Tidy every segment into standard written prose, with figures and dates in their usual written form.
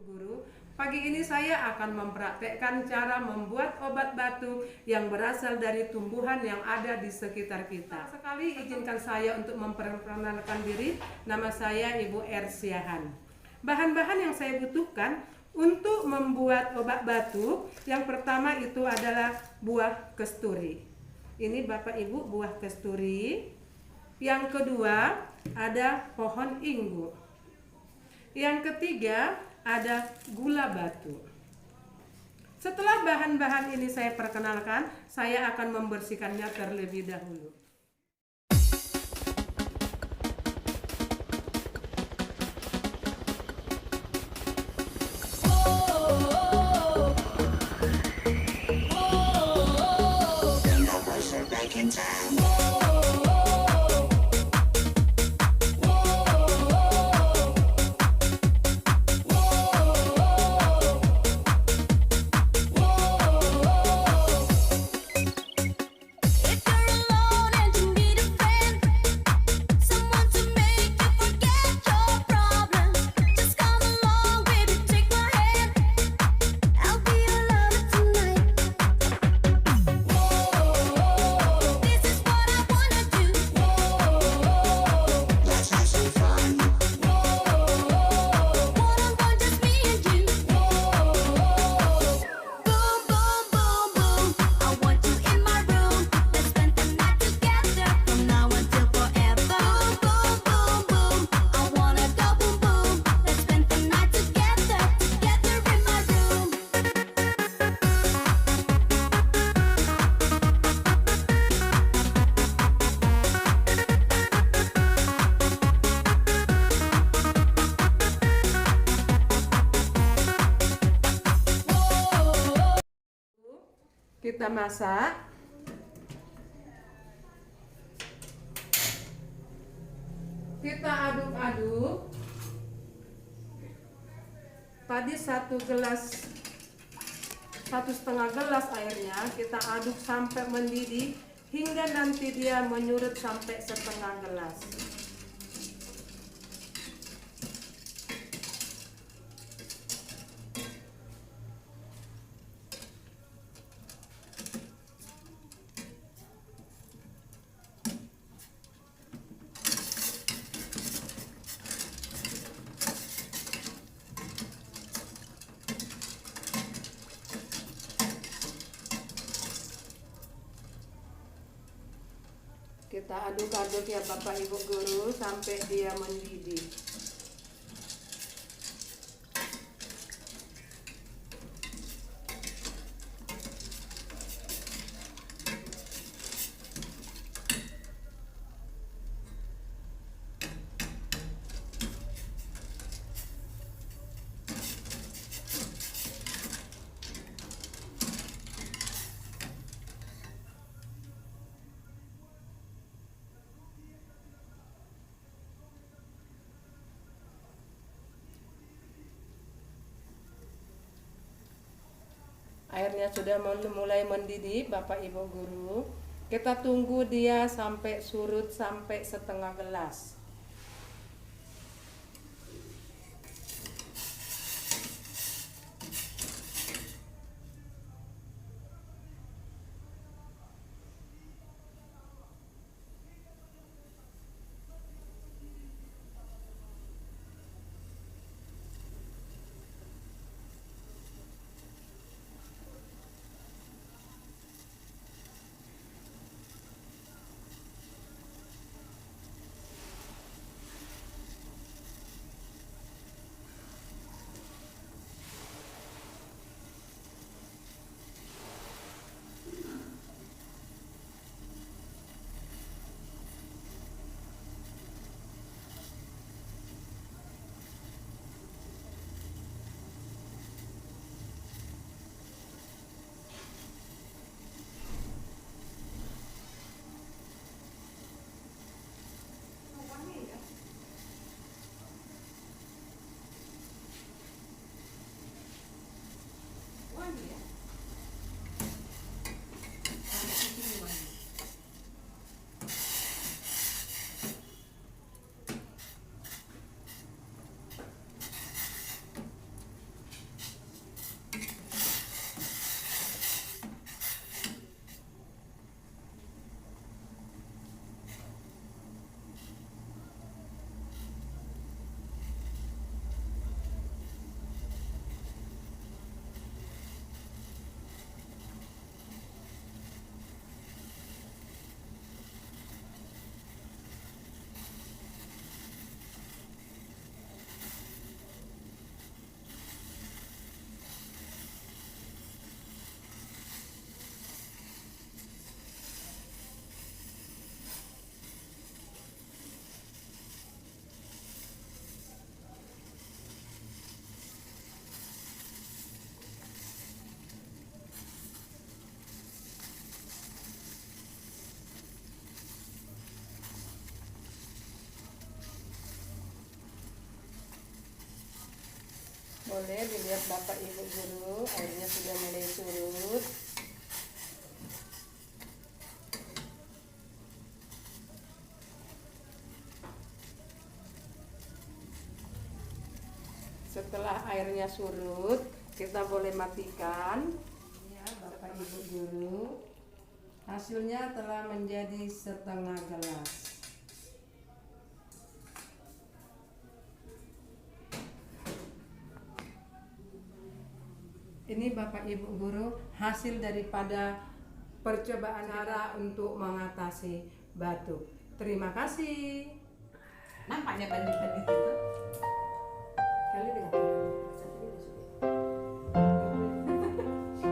Guru, pagi ini saya akan mempraktekkan cara membuat obat batuk yang berasal dari tumbuhan yang ada di sekitar kita. Sekali izinkan saya untuk memperkenalkan diri. Nama saya Ibu Ersiahan. Bahan-bahan yang saya butuhkan untuk membuat obat batuk, yang pertama itu adalah buah kesturi. Ini Bapak Ibu buah kesturi. Yang kedua ada pohon inggu. Yang ketiga ada gula batu. Setelah bahan-bahan ini saya perkenalkan, saya akan membersihkannya terlebih dahulu. Kita masak. Kita aduk-aduk. Tadi 1,5 gelas airnya kita aduk sampai mendidih hingga nanti dia menyurut sampai setengah gelas. Kita aduk-aduk ya Bapak Ibu Guru sampai dia mendidih. Airnya sudah mulai mendidih Bapak Ibu Guru. Kita tunggu dia sampai surut sampai setengah gelas. boleh dilihat Bapak Ibu guru, airnya sudah mulai surut. Setelah airnya surut, kita boleh matikan. Ya, Bapak Ibu guru, hasilnya telah menjadi setengah gelas. Ini Bapak Ibu guru hasil daripada percobaan cara untuk mengatasi batuk. Terima kasih. Nampaknya bandit-bandit itu. Kali dengan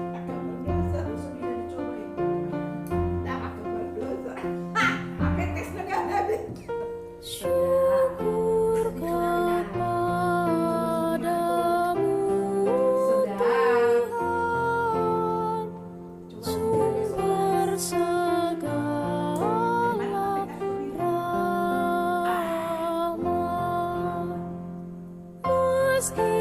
Agak berdosa, sudah dicobain. Dah agak berdosa. Apa tesnya nggak ada? Syukur kepadamu sedap. sumber segala rahmat. Meski